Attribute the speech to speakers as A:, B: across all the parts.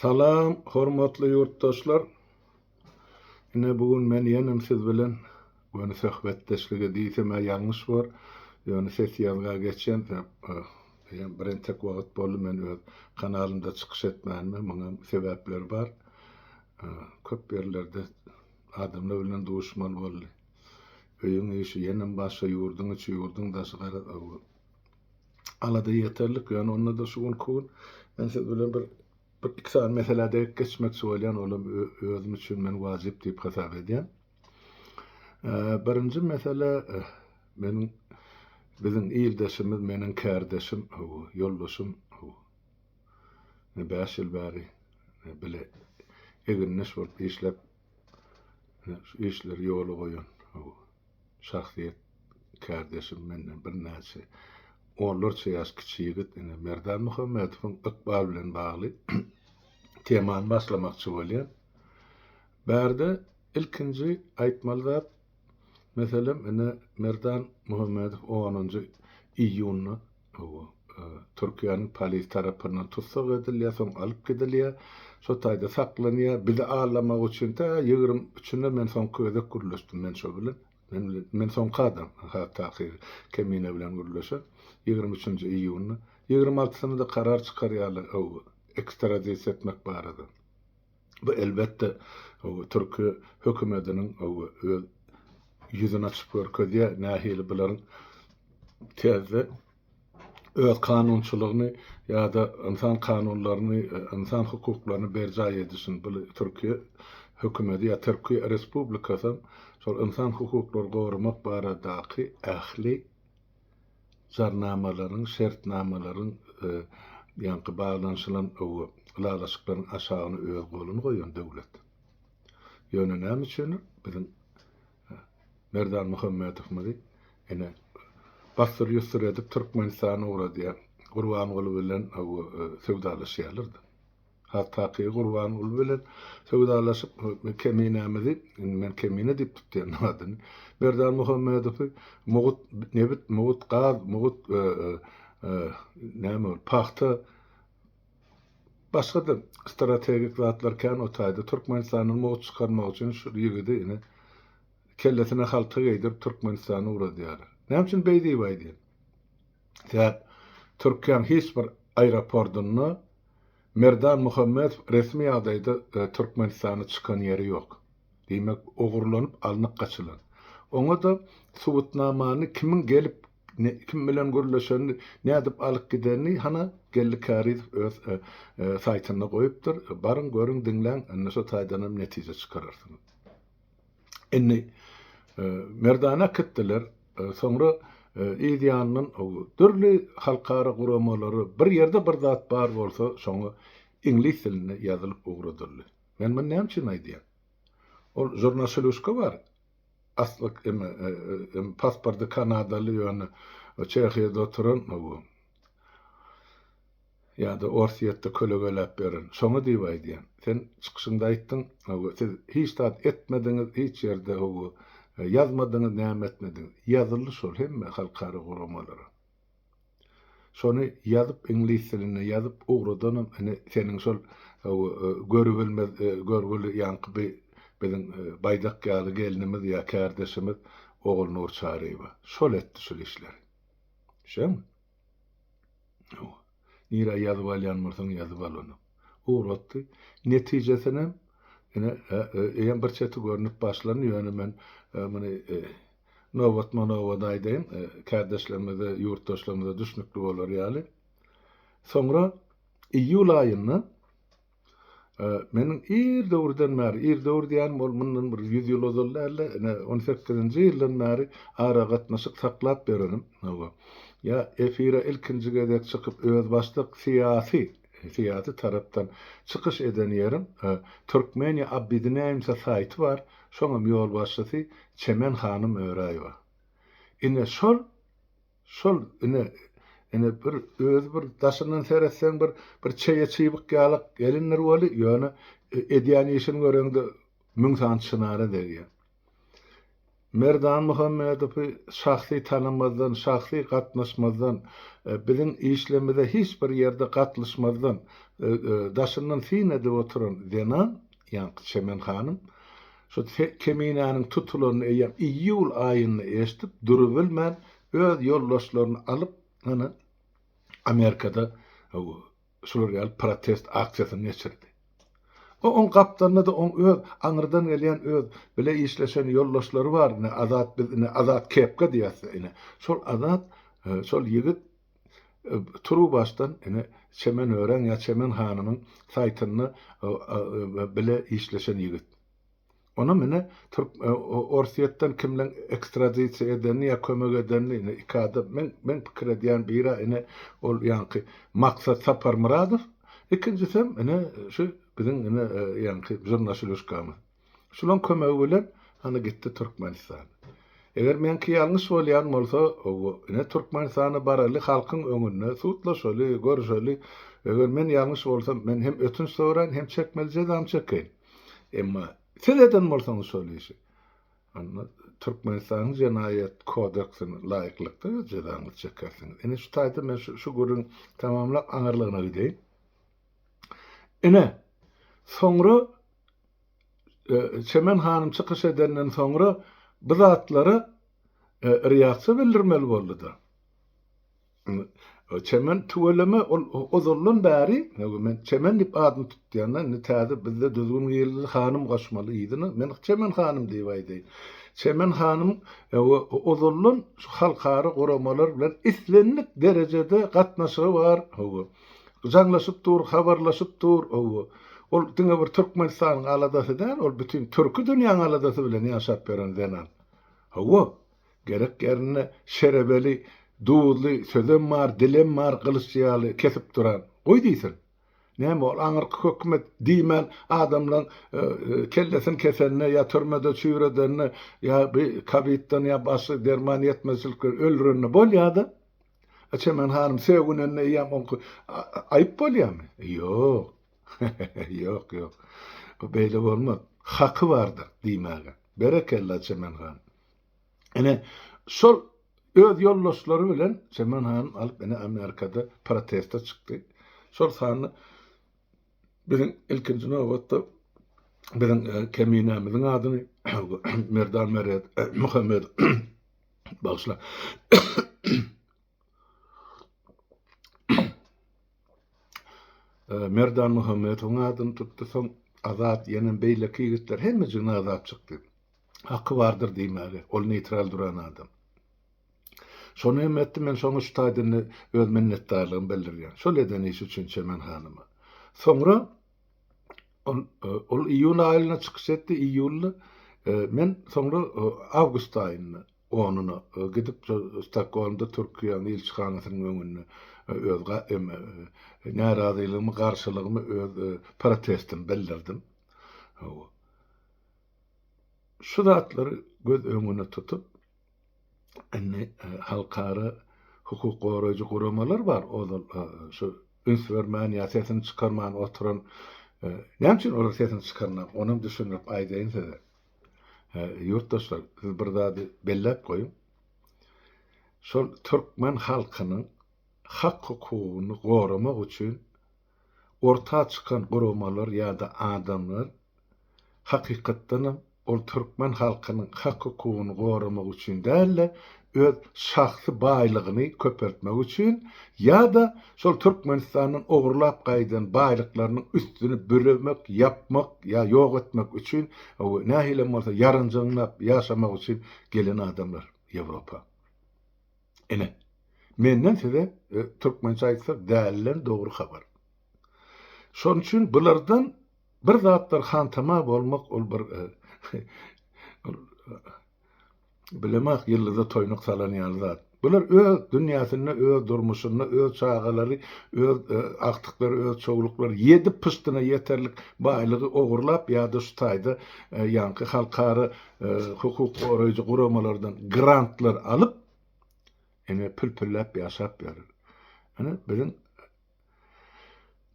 A: Salam, hormatly yurtdaşlar. Ine bugün men ýenem siz bilen göni söhbetdeşlige diýsem ýalňyş bar. Ýöne ses ýazga geçen bilen tek wagt boldy men öz kanalymda çykyş etmänme. Muňa sebäpler bar. Köp ýerlerde adamlar bilen duşman boldy. Öýüň işi ýenem başa ýurduň içi ýurduň daşy gara alada ýeterlik ýöne onda da şugun kun. Men siz bilen bir iki saan meselede geçmek söýlen olam özüm üçin men wajyp diýip hasap edýän. Birinji mesele meniň biziň ýyldaşymyz, meniň kärdeşim, ýoldaşym 5 ýyl bäri bile eginneş bolup işlep işleri ýoly goýan şahsiýet kärdeşim menden bir näçe onlarça ýaş kiçigi Merdan Muhammedowyň Iqbal bilen bagly temany başlamakçy bolýan. Bärde ilkinji aýtmaly zat meselem Merdan Muhammedow 10-njy iýuny Türkiýanyň polis tarapyndan tutsak edilýär, soň alyp gidilýär, şo taýda saklanýar. Bizi ağlamak üçin 23-nde men soň közek gürleşdim men şo bilen. Men soň kadam taky kemine bilen gürleşip 23-nji iýuny 26-syny da karar çykarýarlar ekstradisiýa etmek barada. Bu elbetde Türkiýe hökümetiniň öz ýüzüni açyp görkezýär, nähili bilen tezde öz kanunçylygyny ýa-da insan kanunlaryny, insan hukuklaryny berjay edişin bu Türkiýe hökümeti ýa Türkiýe Respublikasy şol insan hukuklaryny gorumak baradaky ähli jarnamalaryň, şertnamalaryň ýa-da baglanşylan lalaşyklaryň aşagyny öz goluny goýan döwlet. Ýöne näme üçin biziň Merdan Muhammedow bastyr ýusur edip Türkmenistana uğradyar. Gurbanguly bilen söwdalaşýarlardy. Hatda Gurbanguly bilen söwdalaşyp keminämizi men kemine diýip tutýan adyny. Merdan Muhammedow mugut gaz, mugut näme paxta başga da strategik zatlar kan o taýda Türkmenistanyň mugut çykarmak üçin şu ýigidi kellesine halta geýdirip Türkmenistana uğradyar. Näme üçin beýdi baýdy? Türkiýanyň hiç bir aeroportuny Merdan Muhammedow resmi ýagdaýda Türkmenistana çykan ýeri ýok. Diýmek ogurlanyp alnyp gaçylan. Oňa da subutnamany kimin gelip kim bilen görleşeni nädip alyp giderni hana gelli Kariz öz saýtyna goýupdyr. Barın görüň diňläň, anna şo taýdanam netije çykararsyňyz. Merdana kitdiler. Sonra İdiyanyň türli halkara guramalary bir ýerde bir zat bar bolsa, şoňa ingliz dilinde ýazylyp ugradyldy. Men näme üçin aýdýan? O jurnalistlyka bar. Aslyk pasporty Kanadaly ýöne Çehiýede oturan ýa-da Orsiýetde kölegelep beren. Şoňa diýip aýdýan. Sen çykyşynda aýtdyň, siz hiç tat etmediňiz, hiç ýerde yazmadyňyz, näme etmediňiz. Ýazyldy şol hemme halkara guramalary. Şonu ýazyp ingliz dilinde ýazyp ugradanam seniň şol görübilmez görgüli ýanky biziň baýdak ýaly gelinimiz ýa kärdeşimiz oğul Nur Çareýewa. Şol etdi şol işleri. Şeňmi? Nira ýazyp alýanmysyň ýazyp alany. Ugratdy. Netijesine ýa bir çeti görünüp başlany ýöne men Nowat aýdyn, kärdeşlerimize, ýurtdaşlarymyza düşnükli bolar ýaly. Soňra iýul aýyny meniň döwürden bäri, döwür diýen bol mundan bir 100 ýyl ozallarla 18-nji ýyldan bäri ara gatnaşyk saklap berenim. Ya efire ilkinji gezek çykyp öz başlyk siyasi tarapdan çykyş eden ýerim Türkmeniýa Abidinaýym saýty bar. Şoňam ýol başlasy Çemen Hanym Öraýewa. Şol bir öz bir daşyndan seretseň bir çeýe çyýbyk ýalyk gelinler boli ýöne edýän işini göreňde müň san çynara derýär. Merdan Muhammedowy şahsi tanımazdan, şahsi gatnaşmazdan, bizim işlemide hiç bir yerde gatlaşmazdan, daşından finede oturan denan, yani Çemen hanım, şu keminanın tutulunu eýem iýul aýyny eşdip durubilmän öz ýoldaşlaryny alyp ana Amerikada şol protest aksiýasyny geçirdi. On kaptanına da on öz aňyrdan gelýän öz bile işleşen ýoldaşlary bar. Azat kepke diýär. Şol azat şol ýigit turu baştan Çemen ören ya Çemen hanymyň saýtyny bile işleşen ýigit. Ona mene Orsiýetden kimden ekstradisiýa edenni ya kömek edenni ikada men pikir edýän biri ol ýanky Maksat Sapar Muradov. İkincisi şu bizim ýanky jurnalist Uşkamy. Şulan kömegi bilen ana gitdi Türkmenistan. Eger menki ýalňyş bolýan bolsa, Türkmenistana baraly halkyň öňünde tutlaşaly, görüşeli. Eger men ýalňyş bolsam, men hem ötünç soran hem çekmelije dam çekýän. Emma Seleden bolsaňyz söýleýär. Anna Türkmenistanyň jenaýat kodeksine laýyklykda jazany çekersiňiz. Şu taýda men şu gurun tamamlap aňyrlygyna gideýin. Soňra Çemen hanım çykyş edenden soňra bu zatlara reaksiýa bildirmeli boldy da. Çemen tuweleme ozurlun bäri, men Çemen dip adyny tutýandan täze bizde düzgün ýerli hanım gaşmaly ýydyny. Men Çemen hanım diýip aýdy. Çemen hanım ozurlun halkara goramalar bilen islenlik derejede gatnaşygy bar. Jaňlaşyp dur, habarlaşyp dur. Ol diňe bir Türkmenistanyň aladasy däl, ol bütün türkü dünýäň aladasy bilen ýaşap beren denan. Gerek yerine şerebeli, duýly, sözem bar, dilem bar, gylysýaly kesip duran. Goý diýsin. Näme ol aňyrky hökümet diýmän adamlaryň kellesin kesenine ya türmede çüýredenne ya bir kabitden ya başy derman ýetmezlik öldürenne bolýardy. Çemen hanım sevgünenne ýam aýyp bolýarmy? Ýok. Ýok. O beýle bolmaz. Haky bardyr diýmäge. Berekella Çemen hanım. Şol öz ýoldaşlary bilen Çemen hanım alyp Amerikada protesta çykdy. Şol sany bizim ilkinji nowatda bizim keminämiziň adyny Merdan Muhammed başla. Merdan Muhammedowyň adyny tutdy soň azat ýenen beýleki ýigitler hemme jyna azat çykdy. Haky bardyr diýmäge, ol neutral duran adam. Şonu emmetdi men şoňa şu taýdyny öz minnetdarlygymy bildirýän. Şol eden iş üçin Çemen hanyma. Soňra ol iýul aýyna çykyş etdi, iýulda men soňra awgust aýyna onuny gidip Stokholmda Türkiýanyň elçixanasynyň öňünde öz narazylygymy, garşylygymy, öz protestimi bildirdim. Şu zatlary göz öňüne tutup halkara hukuk goraýjy guramalar bar. Şu ünsvermän ýa-sesini çykarman oturan näme üçin olar sesini çykarman? Onu düşünüp aýdaýyn size. Ýurtdaşlar, siz bir zady bellep goýun. Şol Türkmen halkynyň hak hukugyny goramak üçin orta çykan guramalar ýa-da adamlar hakykatdan ol Türkmen halkynyň hak hukugyny goramak üçin däl, öz şahsy baýlygyny köpertmek üçin ýa-da şol Türkmenistanyň ogurlap gaýdan baýlyklarynyň üstüni bölemek, yapmak ýa ýok etmek üçin nähile bolsa yarynjynlap ýaşamak üçin gelen adamlar Ýewropa. Menden size Türkmençe aýtsak dälilen dogry habar. Şoň üçin bulardan bir zatlar hantama bolmak ol bir bilemek ýylda toýnuk salanýan zat. Bular öz dünýäsini, öz durmuşyny, öz çagalary, öz aktyklary, öz çoğuluklary ýedi pystyna ýeterlik baýlygy ogurlap ýa-da şu taýda ýanky halkara hukuk goraýjy guramalardan grantlar alyp pülpüllep ýaşap ýaryr. Bizim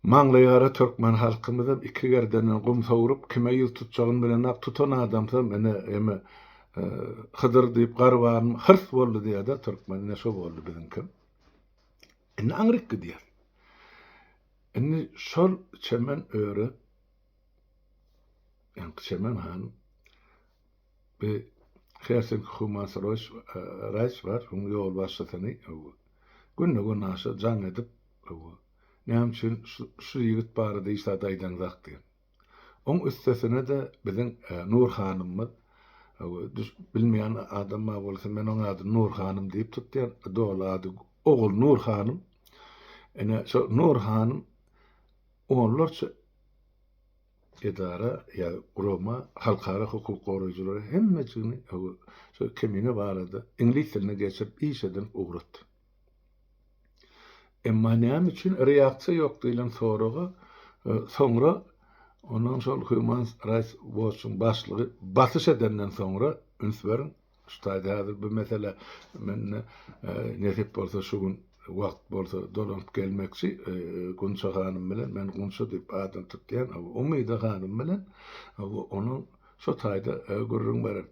A: maňlaýara Türkmen halkymyza iki gerdenden gum sogurup kime ýyl tutjagyny bilen tutan adamsa Hıdır diýip garwan hırs boldy diýe-de türkmen näşe boldy bizimki. Indi aňryk diýer. Indi şol çemen öre ýa-ni çemen han bir Helsinki Human Rights var, onu ýol başlatyny günne gün aşa jaň edip näme üçin şu ýigit barada işe daýdan zakdy. Oň üstesine de biziň Nur hanymyz bilmeýän adamma bolsa men oňa ady Nur hanym diýip tutýar. Dol ady ogul Nur hanym. Ene şo Nur hanym onlarça edara ya urama halkara hukuk goraýjylary hemmesini şo kemine barada ingliz diline geçirip işeden uğratdy. Emma näme üçin reaksiýa ýok diýilen soraga soňra onuň şol Human Rights Watch'un başlygy basış edenden soňra ünsberin ştaýda hazır bu mesele men nesip bolsa şu gün wagt bolsa dolanyp gelmekçi Gunça hanym bilen men Gunça diýip adam tutýan Umyda hanym bilen onuň şo taýda görüň beren.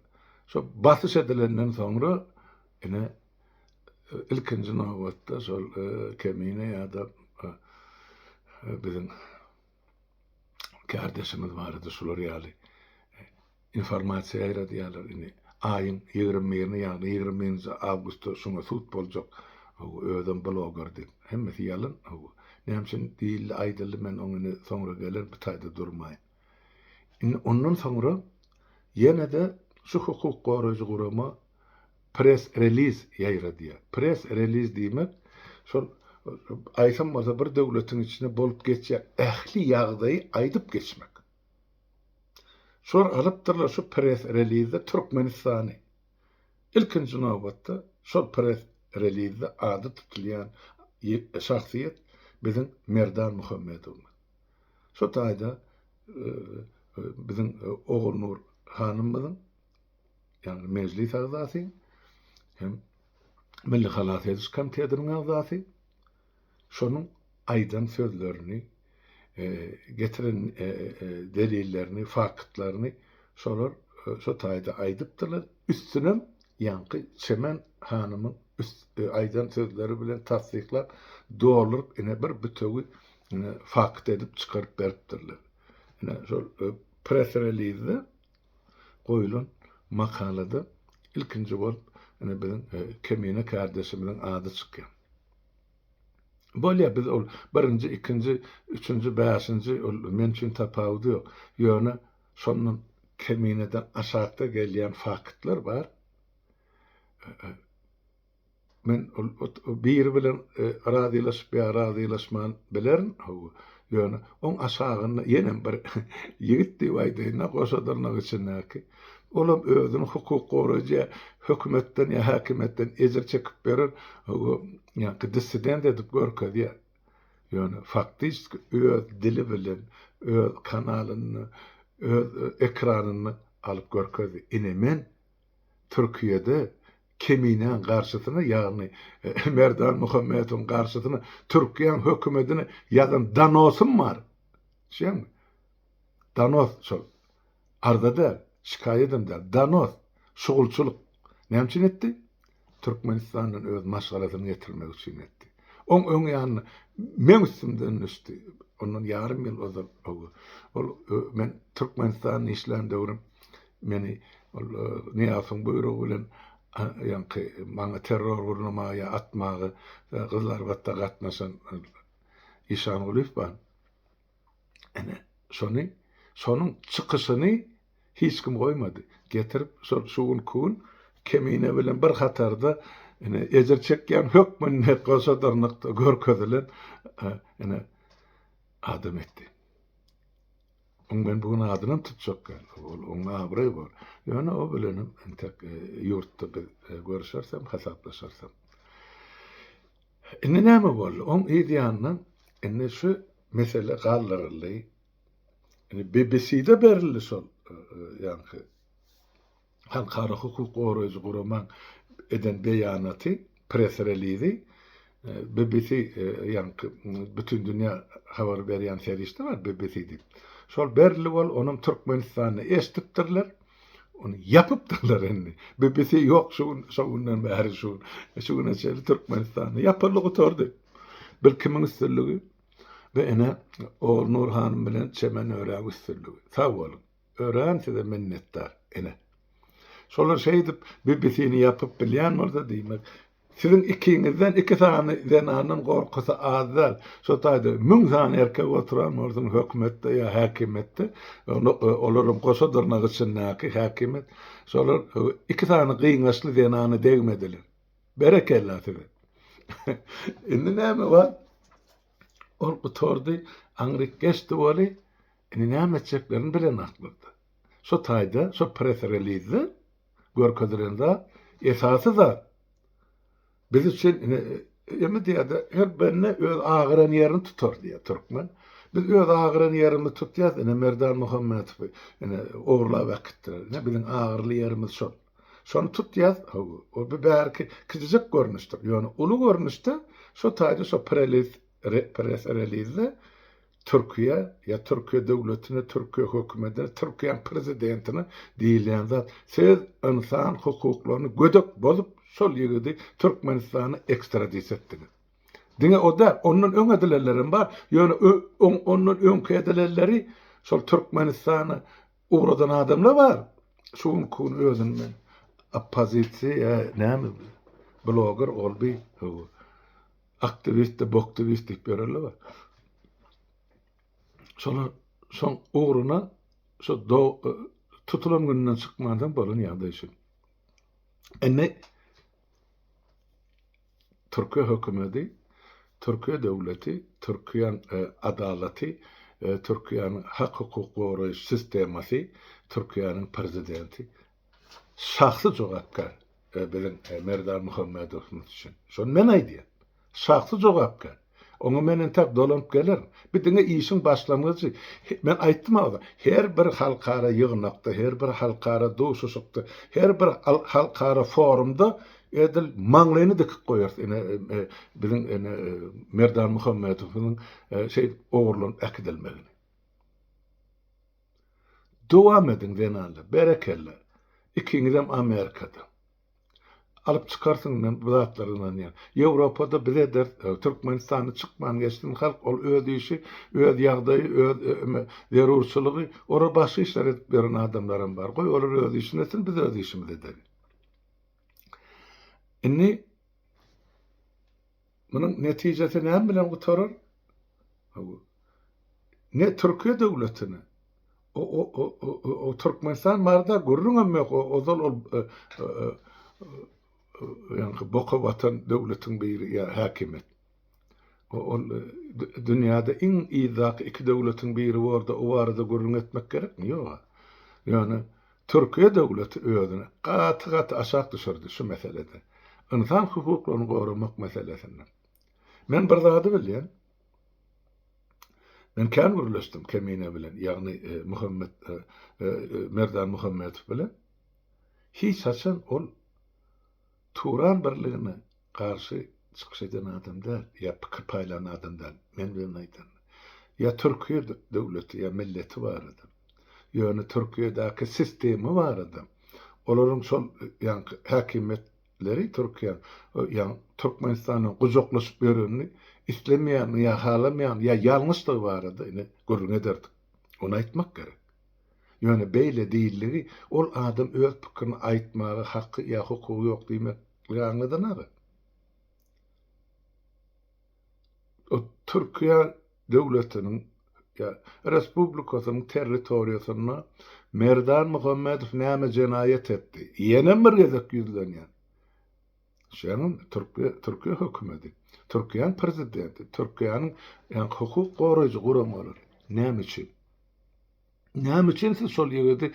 A: Şo basış edilenden soňra ene ilkinji nowatda şol kemine ýa-da biziň kardeşimiz bardy şular ýaly informasiýa ýaradýarlar indi aýyň 20-ni ýa-ni 20-nji awgustda şuna sud boljak özüm bloger diýip hemmesi ýalyn näme üçin diýildi aýdyldy men onuny soňra gelir bir taýda durmaýyn. Indi ondan soňra ýene de şu hukuk goraýjy gurama press release ýaýradýar. Press release diýmek şol aýsam bolsa bir döwletiň içinde bolup geçýär ähli ýagdaýy aýdyp geçmek. Şol alypdyrlar şu press release Türkmenistany. İlkinji nowbatda şol press release ady tutulýan şahsiýet biziň Merdan Muhammedow. Şo taýda biziň ogul Nur hanymyň ýani meclis agzasy hem Milli Halat Ediş Komitetining agzasy şonuň aýdan sözlerini getiren delillerini, faktlaryny şolar şo taýda aýdypdyrlar. Üstüne ýanky Çemen hanymyň aýdan sözleri bilen tasdiklap dolaryp ene bir bütögi fakt edip çykaryp beripdirler. Ene şol press release goýulan makalada ilkinji bolup ene biziň kemine kardeşimiň ady çykýan. Bolýa biz ol birinji, ikinji, üçünji, beşinji men üçin tapawdy ýok. Ýöne şonun kemineden aşagda gelýän faktlar bar. Men biri bilen razylaşman bilerin ýöne on aşagyny ýene bir ýigit diýip aýdyna goşadyrnak içindäki olam özüni hukuk goraýjy hökümetden ýa häkimetden ejir çekip berer ýa-ni dissident edip görkezýär. Ýöne faktysk öz dili bilen öz kanalyny öz ekranyny alyp görkezýär. Ine men Türkiýede keminen garşysyna ýagny Merdan Muhammedowyň garşysyna Türkiýe hökümetine ýazan danosym bar. Şeňmi? Danos şol ardada şikayetim der. Danos şugulçuluk näme üçin etdi? Türkmenistanyň öz maşgalatyny getirmek üçin etdi. Oň ýanyny men üstümden düşdi. Ondan ýarym ýyl ol men Türkmenistanyň işlerini döwrüm meni Niýasyň buyrugy bilen ýa-ni maňa terror gurnamagy atmagy gyzlar batda gatnaşan İşan Uluf bar. Ene şonuň çykyşyny hiç kim goýmady. Getirip şol kun kemine bilen bir hatarda ene ejir çekýän hökmüne goşadyrnykda görkezelen ene adam etdi. Ben bugün adyny tutjak oňa abry bar. Ýöne o bilenim entek ýurtda görüşersem, hasaplaşarsam. Indi näme boldy? Oň ýandan indi şu mesele galdyryldy. BBC'de berildi şol ýanky halkara hukuk goraýjy guraman eden beýanaty press release BBC ýanky bütün dünýä habar berýän serişde bar BBC diýip. Şol berli bol onuň Türkmenistanyny eşitipdirler. onu yapıpdılar enni. Bebesi yok şoğundan bäri şuuna çeli Türkmenistan'da yapırlık oturdu. Bir kimin üstünlüğü ve ene oğul Nurhan'ın bilen çemen öğren üstünlüğü. Sağ olun. Öğren size minnettar ene. Şolar şey edip bebesini yapıp bilýän bolsa diýmek. Sizin ikiňizden iki tane zenanyň gorkusy azlar. Şo taýda 1000 tane erkek oturan bolsa hökümetde ya häkimetde olaryň goşadyrnak içindäki häkimet şolar iki tane gıýňaşly zenany degmediler. Berekella size. Indi näme bar? Ol oturdy, aňryk geçdi boli, indi näme etjeklerini bilen aklyrdy. Şo taýda, şo press release görkezlerinde esasy da biz için ýa-da diýär her birine öz agyran ýerini tutar diýär türkmen. Biz öz agyran ýerimizi tutýar, ene Merdan Muhammedow ene ogurla wagtdir. Ne bilen agyrly ýerimiz şol. Şonu tutýar, o bir bärki kiçijek görnüşdir. Ýöne uly görnüşde şo taýda şo press release Türkiye ya Türkiye devletine, Türkiye hökümetine, Türkiye prezidentine diýilýän zat siz insan hukuklaryny gödek bozup şol ýerde Türkmenistan'a ekstradisiýa etdiňiz. Diňe o da onun öň edilellerim bar. Ýöne onun öňki edilelleri şol Türkmenistan'a uğradan adamlar bar. Şuň kun özünden opozisiýa näme blogger olby aktivist, boktivist diýip bererler bar. Şolar şoň uğruna şo tutulan günden çykmandan bolan ýagdaýşy. Enne Türkiye hökümeti, Türkiye devleti, Türkiye'nin adaleti, Türkiye'nin hak hukuk goraýyş sistemasi, Türkiye'nin prezidenti şahsy jogapkar bilen Merdan Muhammedow üçin. Şonu men aýdýar. Şahsy jogapkar. Onu menen tak dolanyp geler. Bir diňe işin başlangyjy. Men aýtdym aga. Her bir halkara ýygnakda, her bir halkara duşuşukda, her bir halkara forumda edil maňlaýny dikip goýar. Biziň Merdan Muhammedowyň şey ogurlanyp akdilmegini. Dowam edin denanlar. Berekella. İkiňizem Amerikada. Alıp çıkarsın men bu zatlarından ýa. Ýewropada bize der Türkmenistany çykman geçdim halk ol öz işi, öz ýagdaýy, öz zerurçylygy, ora başga işler edip beren adamlarym bar. Goý olar öz işini etsin, biz öz işimizi edelim. Inni munyň netijesi näme bilen gutarar? Ne Türkiye döwletini o Türkmenistan marda gurrunam ýok, o zol yani boka vatan devletin bir ya hakimet. O dünyada en iyizak iki devletin biri vardı, o arada gurrun etmek gerek mi? Yok. Yani Türkiye devleti özüne katı aşağı düşürdü şu meselede. İnsan hukuklarını korumak meselesinden. Men bir zady bilýän. Men kan guruluşdum kemine bilen, yani Merdan Muhammedow bilen. Hiç haçan ol Turan birligine karşı çıkış eden adamlar, ya pikir paylayan adamlar, men bilen aýdym. Ya Türkiye devleti, ya milleti var adam. Yani Türkiye'deki sistemi var adam. Olaryň şol yani hakimiyetleri Türkiye, yani Türkmenistan'ın gujoklaşyp berenini islemeýän, ya halamaýan, ya ýalňyşlygy var adam. Ine görün ederdik. Onu aýtmak gerek. Yani beýle diýilligi, ol adam öz pikirini aýtmagy haqqy ya hukuky ýok diýmek ýangydan aga. O Türkiye devletinin ya respublikasynyň territoriýasyna Merdan Muhammedow näme jenaýet etdi? Ýene bir gezek ýüzlenýär. Şeňin Türkiye hökümeti, Türkiýanyň prezidenti, Türkiýanyň yani hukuk goraýjy guramalary näme üçin? Näme üçin siz şol ýerde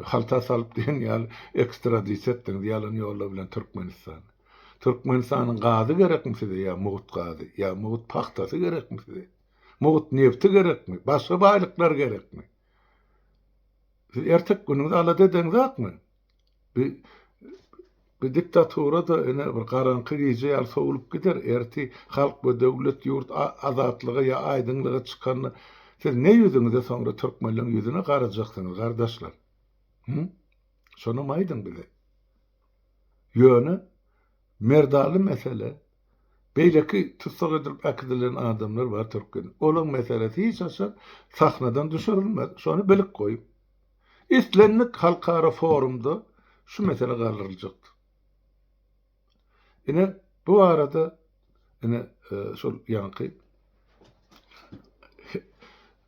A: halta salyp diýen ýaly ekstradisiýa etdiňiz ýalan ýollar bilen Türkmenistan. Türkmenistanyň gazy gerekmi size ya muhut gazy, ya muhut paxtasy gerekmi size? Muhut nefti gerekmi? Başga baýlyklar gerekmi? Siz ertek günüňizi alada ediňiz hakmy? Bir diktatura da ene bir garanky gije ýaly sowulup gider. Erti halk we döwlet ýurt azatlygy ya aýdynlygy çykany siz ne yüzüňize soňra Türkmenliň yüzüne garajaksyňyz gardaşlar? Şonu maydın bile. Yönü merdalı mesele. Beyleki tutsak edilip akidilen adamlar var Türkiye'nin. Olan meselesi hiç olsa sahnadan düşürülmez. Sonra bölük koyup. İslenlik halkara forumda şu mesele kaldırılacaktı. Yine bu arada yine şu yankı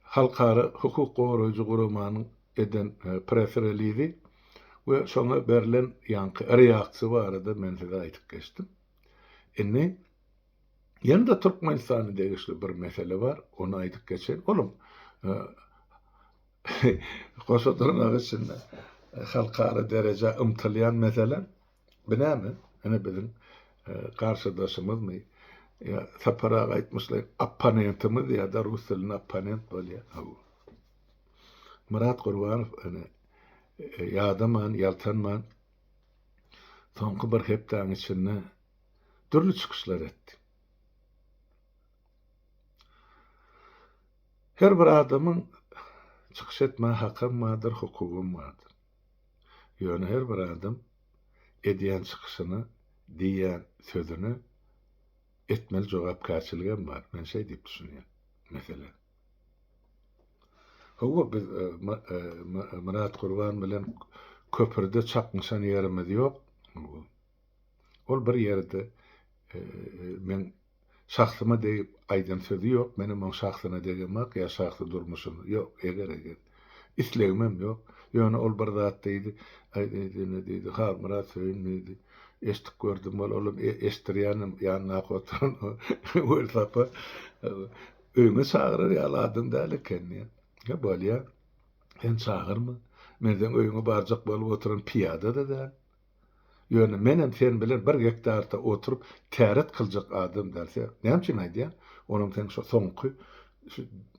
A: halkara hukuk koruyucu kurumanın eden prefereliydi ve sonra verilen yankı reaksiya var arada men size aytıp geçtim. Yine yanında Türkmenistan'ı değişli bir mesele var. Onu aytıp geçelim. Oğlum Kosotar'ın ağısında halkara derece ımtılayan mesele bina mı? Hani bizim karşıdaşımız mı? Ya sapara aytmışlar appanentimiz ya da Rus dilini appanent böyle. Murat Kurbanov hani yadaman, yaltanman soňky bir hepdaň içinde türlü çıkışlar etti. Her bir adamın çıkış etme hakkı vardır, hukukum vardır. Yani her bir adam ediyen çıkışını, diyen sözünü etmeli jogapkärçiligem var. Ben şey deyip düşünüyorum. Mesela. Hawa biz Murat Kurban bilen köpürde çapmışan yerimiz yok. Ol bir yerde men şahsyma deyip aýdan sözü yok. Menim o şahsyna degemek ya şahsy durmuşum yok. Eger islegmem yok. Ýöne ol bir zat diýdi. Ne diýdi? Ha, Murat söýünmedi. Eşdik gördüm bol oğlum eştirýänim ýanyna oturan WhatsApp'a öňe çagyrar ýaladım däl eken. Ya bolýa. Sen çagyrmy? Menden öňe barjak bolup oturan piyada da däl. Ýöne menem sen bilen bir hektarda oturup täret kıljak adam derse, näçe aýdýar? Onuň sen şu soňky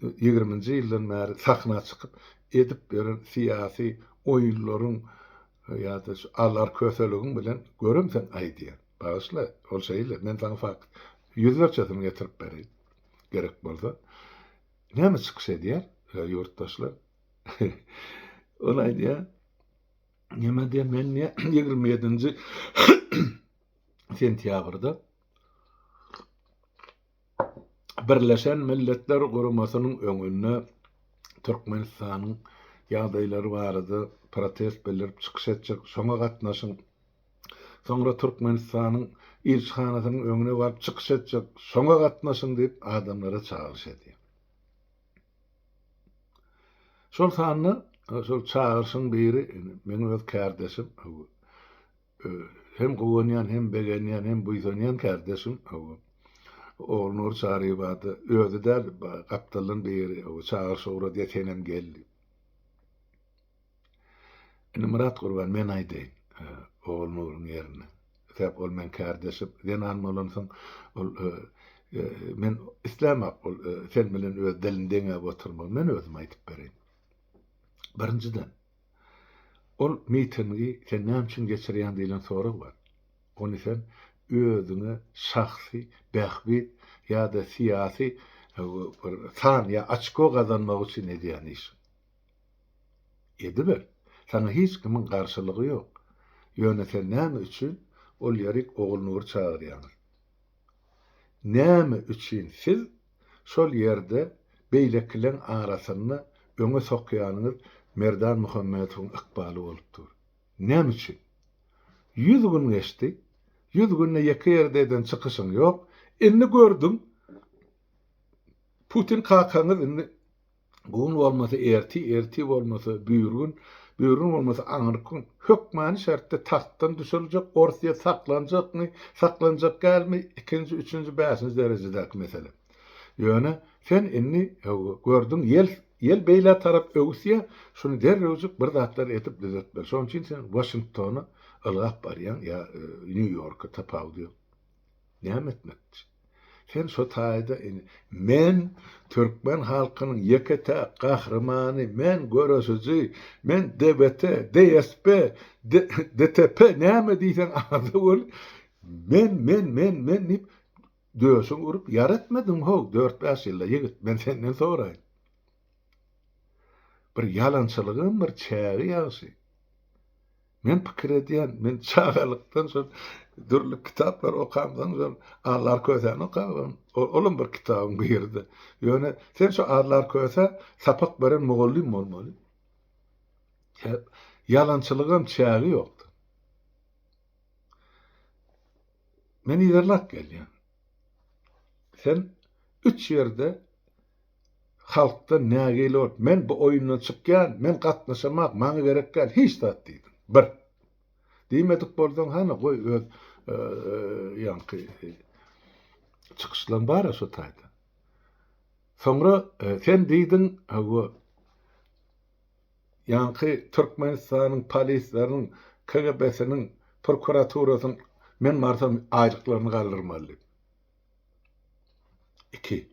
A: 20-nji ýyldan bäri sahna çykyp edip beren siýasy oýunlaryň ýa-da allar köseligiň bilen görüm sen aýdýar. Bagyşla, ol şeýle men taňa fakt ýüzlerçesini getirip berýär. Gerek bolsa. Näme çykyş edýär? Ýurtdaşlar. Ol aýdýar. Näme diýär men 27-nji sentýabrda Birleşen Milletler Guramasynyň öňünde Türkmenistanyň ýagdaýlary barada protest bildirip çykyş etjek, şoňa gatnaşyň. Soňra Türkmenistanyň ilçihanasynyň öňüne baryp çykyş etjek, şoňa gatnaşyň diýip adamlara çağırış edýär. Şol sanyny şol çağırşyň biri meniň öz kardeşim hem gowanyan hem begenyan hem buýsanyan kardeşim oğul Nur Çağrı'ydı. Özü de kaptalın biri çağırşı uğradı yetenem geldi. Murat Kurban men aýdyn oğul Nur'un yerine. Täp ol men kardeşim. Den anmalansam men İslam sen bilen öz dilindeňe oturma. Men özüm aýtyp bereyim. Birinciden ol mitingi sen näme üçin geçirýän diýilen sorak bar. Onu sen özüňe şahsy behbit ýa-da siýasy tan ýa açko gazanmak üçin edýän iş. Edibir. Sana hiç kimin karşılığı yok. Ýöne sen näme üçin ol ýerik oğul Nur çağırýaňyz. Näme üçin siz şol ýerde beýlekilen arasyny öňe sokýanyňyz Merdan Muhammedowyň ykbaly bolupdyr. Näme üçin? 100 gün geçti. 100 günne ýeke ýerden çykyşyň ýok. Indi gördüm. Putin kalkanız indi gün bolmasa erti bolmasa büýürgün bolmasa aňyrkyn hökmany şertde tahtdan düşüriljek, Orsiýa saklanjak gelmi 2-nji, 3-nji, 5-nji derejedäki mesele. Ýöne sen indi gördüň ýel beýle tarap öwsiýe şunu derrejik bir zatlar etip düzeltber. Şoň üçin sen Washingtona ylgap barýan ýa New Yorka tapawdy. Näme etmekdi? Sen şu taýda men Türkmen halkynyň ýekete gahrymany, men görüşüji, men DBT, DSP, DTP näme diýsen ady bol. Men nip döşüň urup yaratmadyň ho 4-5 ýylda ýigit. Men senden soraýyn. Bir yalançylygym, bir çägi ýaşy. Men pikir edýän, men çağalykdan soň dürlük kitaplar okamdan soň Allar Köseni okabam. Olum bir kitabyň birdi. Ýöne sen şu Allar Köse sapak beren mogollyň bolmaly. Yalançylygam çägi ýokdy. Men ýerlak gelýän. Sen 3 ýerde halkda nägeli ol. Men bu oýundan çykýan, men gatnaşamak, maňa gerekkel hiç zat diýdim. Bir. Diýmedik bolsaň hana goý öz ýanky çykyşlaryň bar şu taýda. Soňra sen diýdiň, bu ýanky Türkmenistanyň polislarynyň, KGB-siniň, prokuraturasynyň men marsam aýryklaryny galdyrmaly. 2.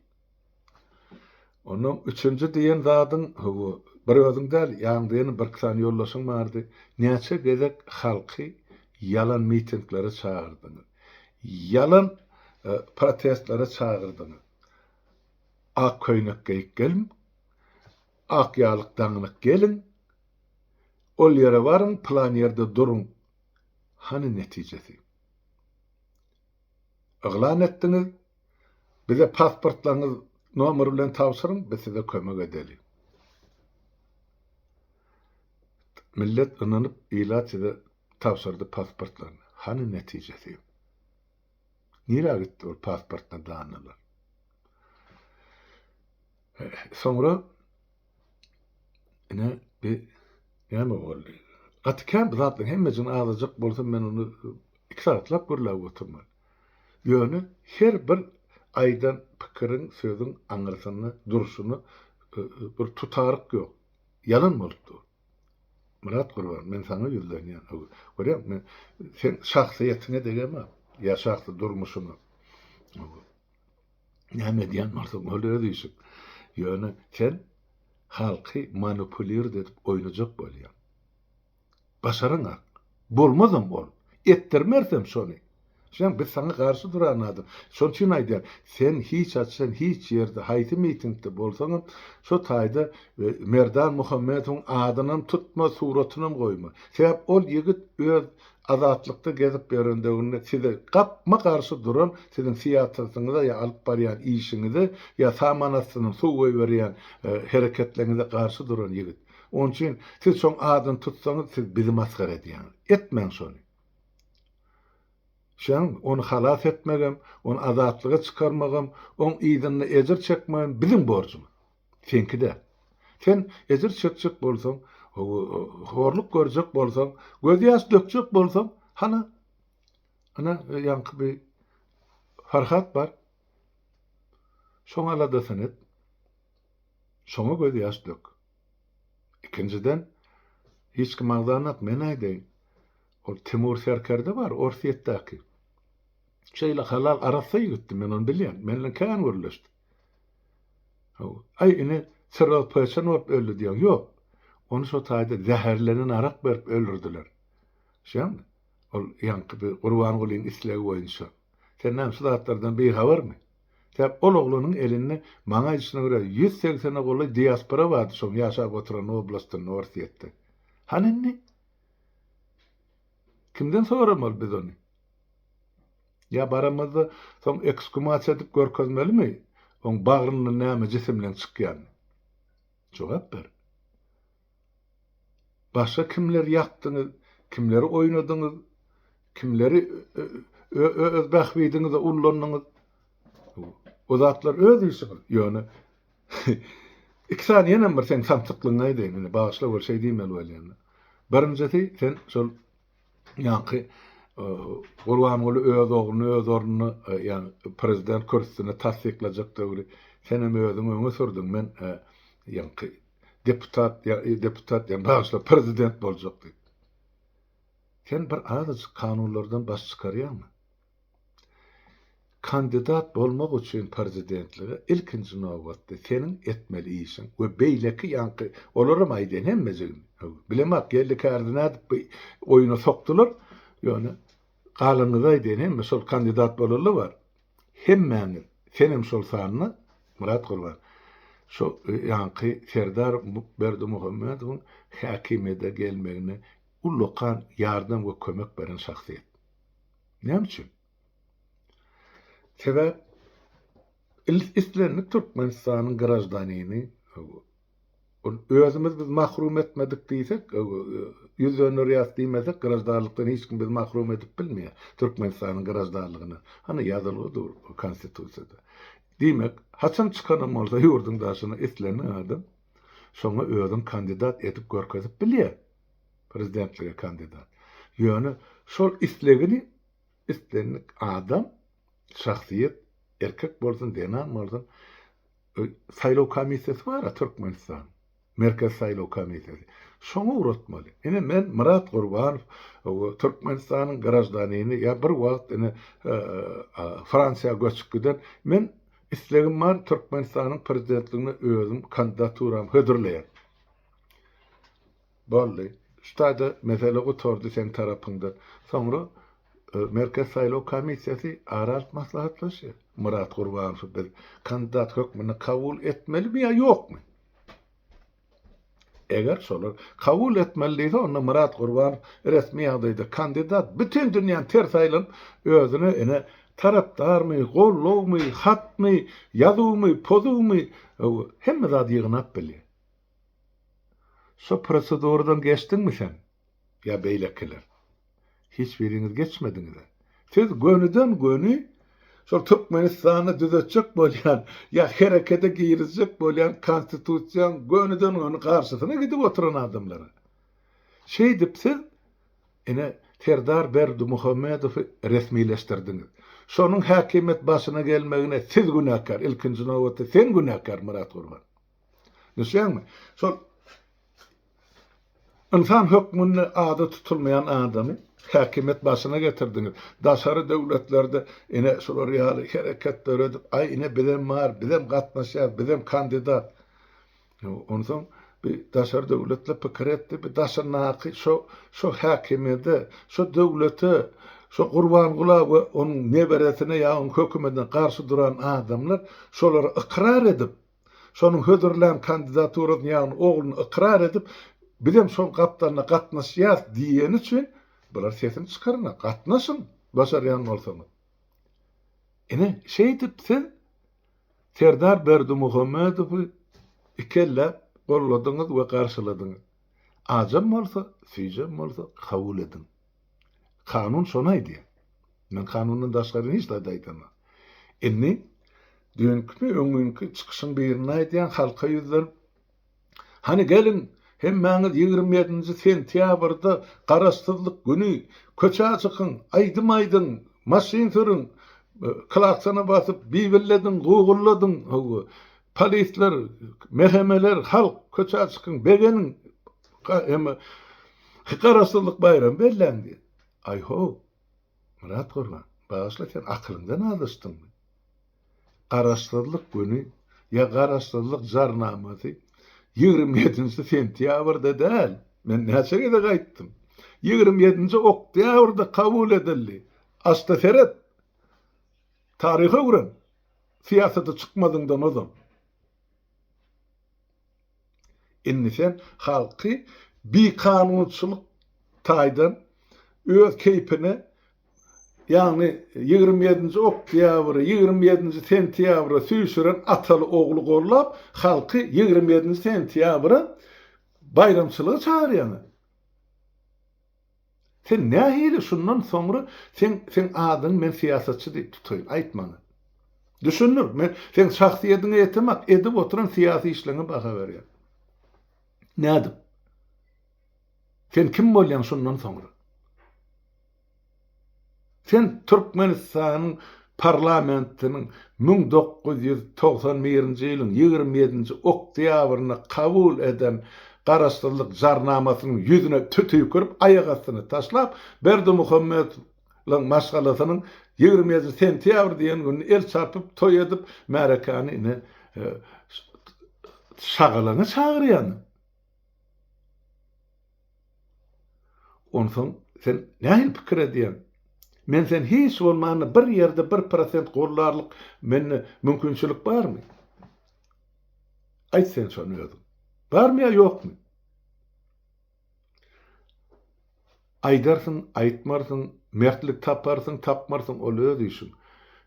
A: Onun üçüncü diýen zadyň bu bir özüň däl, ýagdaýyny bir kysany ýollaşyň bardy. Näçe gezek halky yalan mitinglere çağırdyňyz. Yalan protestlere çağırdyňyz. Ak köýnek geýip gelin. Ak ýalyk daňyk gelin. Ol ýere baryň, plan ýerde duruň. Hany netijesi? Iglan etdiňiz. Bize pasportlaryňyz nomer bilen tapşyryň, biz size kömek edeli. Millet inanyp ilaç ede tapşyrdy pasportlaryny. Hany netijesi? Nire gitdi o pasportna danylar? Soňra ine bir ýa-da boldy. Atkan zatlaryň hemmejin azyjyk bolsa men onu 2 saatlap görläp oturmaly. Ýöne her bir aýdan pikirin, sözüň aňyrsyny, duruşuny bir tutaryk ýok. Yalan bolupdy. Murat Gurban, men sana ýüzlenýän. Görýän, men sen şahsiýetine degeme, ýa şahsy durmuşyny. Näme diýen bolsa öyle diýişik. Ýöne sen halky manipulir edip oýnajak bolýan. Başaryň ak. Bolmazam bol. Etdirmersem şonu. Sen biz sana karşı duran adam. Şon için aýdýar, sen hiç açsan hiç ýerde haýsy mitingde bolsaň, şo taýda Merdan Muhammedowyň adyny tutma, suratyny goýma. Sebäp ol ýigit öz azatlykda gezip berendeginde size gapma karşı duran, sizin siýasatyňyza ýa alyp barýan işiňize ýa samanasyny suw berýän hereketlerinize karşı duran ýigit. Onun için siz şoň adyny tutsaňyz, siz bizi maskara edýän. Etmeň şonu. Şan onu halas etmegem, onu azatlyga çykarmagam, on ýygyny ejir çekmegem bizim borjum. Senki de. Sen ejir çekjek bolsaň, horluk görjek bolsaň, göz ýaş dökjek bolsaň, ana ýanky bir farhat bar. Şoňa aladasan et. Şoňa göz ýaş dök. İkinciden hiç kim agdanat men aýdyň. O Timur Serker'de var, Orsiýetdäki. Şeýle halal arasy gitdi, men onu bilýän. Menle kän görleşdi. Ay ine sırral paýçan bolup öldü diýen. Ýok. Onu şo taýda zäherlenen arak berip öldürdiler. Şeýle. Ol ýanky bir Gurban Gulyň islegi boýunça. Sen näme şulatlardan bir habarmy? Täp ol oglunyň elinde maňa işine görä 180 goly diaspora bardy şoň ýaşap oturan oblastdan Orsiýetde. Hanynny? Kimden soramaly biz onu? Ya baramazda soň ekshumasiýa edip görkezmelimi? Oň bagryny näme jisimlen çykýan? Jogap ber. Başga kimler ýakdyňyz, kimleri oýnadyňyz, kimleri öz bahwidiňize ullandyňyz? O zatlar öz işi. Ýöne ikisany ýene bir sen samsyklygyňa aýdyn, bagyşla bol şey diýmeli bolýan. Birinjisi sen şol ýanky Gurban Guly öz ogluny, öz ornuny, ýani prezident kürsüsine tasdiklajak döwri senem özüň öňe sürdüň. Men ýanky deputat ýa bagyşla prezident boljak diýip. Sen bir az kanunlardan baş çykarýarmy? Kandidat bolmak üçin prezidentlige ilkinji nowbatda senin etmeli işin we beýleki ýanky olaram aýdyn hemmejigin. Bilemek geldi koordinat oýuna sokdular. Ýöne galynyza aýdyn hemme şol kandidat bolarly bar. Hemmäni senem şol sanyny Murat Gurban. Şo ýanky Serdar Berdimuhammedowyň häkimede gelmegini ullukan yardım we kömek beren şahsiýet. Näme üçin? Sebäp islerini Türkmenistanyň grajdanyny özümüz biz mahrum etmedik diýsek, ýüzüne riýat diýmesek, grajdanlykdan hiç kim biz mahrum edip bilmeýär. Türkmenistanyň grajdanlygyny. Hany ýazylgydyr konstitusiýada. Diýmek, haçan çykanam bolsa ýurdun daşyna islerini adam, şoňa özüň kandidat edip görkezip bilýär. Prezidentlige kandidat. Ýöne şol islegini istenlik adam, şahsiýet, erkek bolsun, denan bolsun, saýlaw komissiýasy bar Türkmenistan. Merkez Saýlaw Komissiýasy. Şoňa uratmaly. Ene men Murat Gurbanow Türkmenistanyň grajdanyny ýa bir wagt Fransiýa göçüp giden men islegim bar Türkmenistanyň prezidentligine özüm kandidaturam hödürleýär. Boldy. Ştada mesele oturdy sen tarapynda. Soňra Merkez Saýlaw Komissiýasy arat maslahatlaşy. Murat Gurbanow bir kandidat hökmüni kabul etmelimi ýa ýokmy? Eger şolar kabul etmeli onda Murat Gurbanow resmi ýagdaýda kandidat bütün dünýäni ters aýlanyp özüne ene tarapdarmy, gollawmy, hatmy, ýazawmy, pozawmy hemme zat ýygnap bilýär. Şo prosedurdan geçdiňmi sen? Ya beýlekiler. Hiç biriňiz geçmediňiz. Siz gönüden göni şol Türkmenistany düzetjek bolýan ýa herekete girizjek bolýan konstitusiýa gönüden göni garşysyna gidip oturan adamlar. Şey dip siz ene Serdar Berdimuhammedow resmileştirdiňiz. Şonuň häkimet başyna gelmegine siz günäkar, ilkinji nowatda sen günäkar Murat Gurbanow. Näşeňmi? Şol insan hökmüne ada tutulmayan adamı häkimet başına getirdiňiz. Daşary döwletlerde ene şolar ýaly hereketler edip, ay ine bilen bar, bilen gatnaşýar, bilen kandidat. Onsoň bir daşary döwletler pikir etdi, bir daşanaky şo häkimede, şo döwlete, şo Gurbangula we onuň neberesine ýa onuň hökümetine garşy duran adamlar şolary ikrar edip, şonuň hödürlen kandidaturyny ýa ogluny ikrar edip, bilem şol gaplarına gatnaşýar diýen üçin bular sesini çykarna, gatnaşyn, başarýan bolsaňyz. Ene şey dip sen Serdar Berdimuhammedow ikelle golladyňyz we garşyladyňyz. Ajam bolsa, süýjem bolsa kabul edin. Kanun şona aýdy. Men kanundan daşgary hiç da aýdamam. Enne dünkü öňünkü çykyşyň birini aýdýan halka ýüzden hani gelin hemmäňiz 27-nji sentýabrda garaşsyzlyk güni köçä çykyň, aýdym maşin sürüň, klaksana basyp biwilledin, gugulladyn, polisler, mehemeler, halk köçä çykyň, begeniň garaşsyzlyk bayram bellendi. Ay ho, Murat Gurbanow, bağışla sen aklından adyşdyňmy? Garaşsyzlyk güni ýa garaşsyzlyk jarnamasy 27-nji sentýabrda däl. Men näçe de gaýtdym. 27-nji oktýabrda kabul edildi. Asta seret. Taryha görän. Siýasata çykmadyňdan ozan. Indi sen halky bir kanunçylyk taýdan öz keypine ýani 27-nji oktýabry, 27-nji sentýabry süýşüren ataly ogly gorlap, halky 27-nji sentýabry bayramçylygy çağırýany. Sen nähili şundan soňra sen adyň men siýasatçy diýip tutayım, aýtmaňy. Düşünür, men sen şahsiýetine etimat edip oturan siýasy işlerine baha berýär. Nädip? Sen kim bolýan şundan soňra? Sen Türkmenistanyň parlamentiniň 1991-nji ýylyň 27-nji oktýabryna kabul eden garaşsyzlyk jarnamasynyň ýüzüne tütüýüp görüp aýak astyna taşlap Berdimuhammedowyň maşgalasynyň 27 sentýabr diýen günü el çarpyp toý edip märekany şagalaňy çagyrýan. Onsoň sen nähil pikir edýän? Men sen hiç bolmany bir ýerde 1% gollarlyk menne mümkinçilik barmy? Aýt sen şonu özüň. Barmy ýa ýokmy? aydarsın, aytmarsın, mertlik taparsın, tapmarsın, ol öz işin.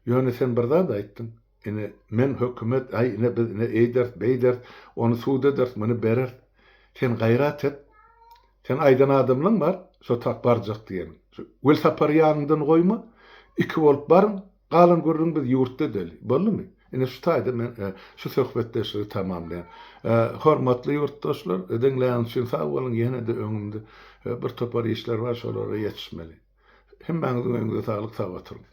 A: Ýöne sen birden da aýtdyň. Ine men hökümet, ine biz, ine eýdert, beýdert, onu suud edert, meni berer. Sen gaýrat et. Sen aýdan adamlaň bar, şo tak barjak diýen. Wel tapar ýanyndan goýma, iki bolup barın, galan görüň biz ýurtda deli. Boldymy? Ine şu taýda men şu söhbetdeşigi tamamlaýan. Hormatly ýurtdaşlar, edeňläň üçin sag bolun, ýene de öňümde bir topar işler var, şolara ýetişmeli. Hemmäňiziň öňünde saglyk sag oturuň.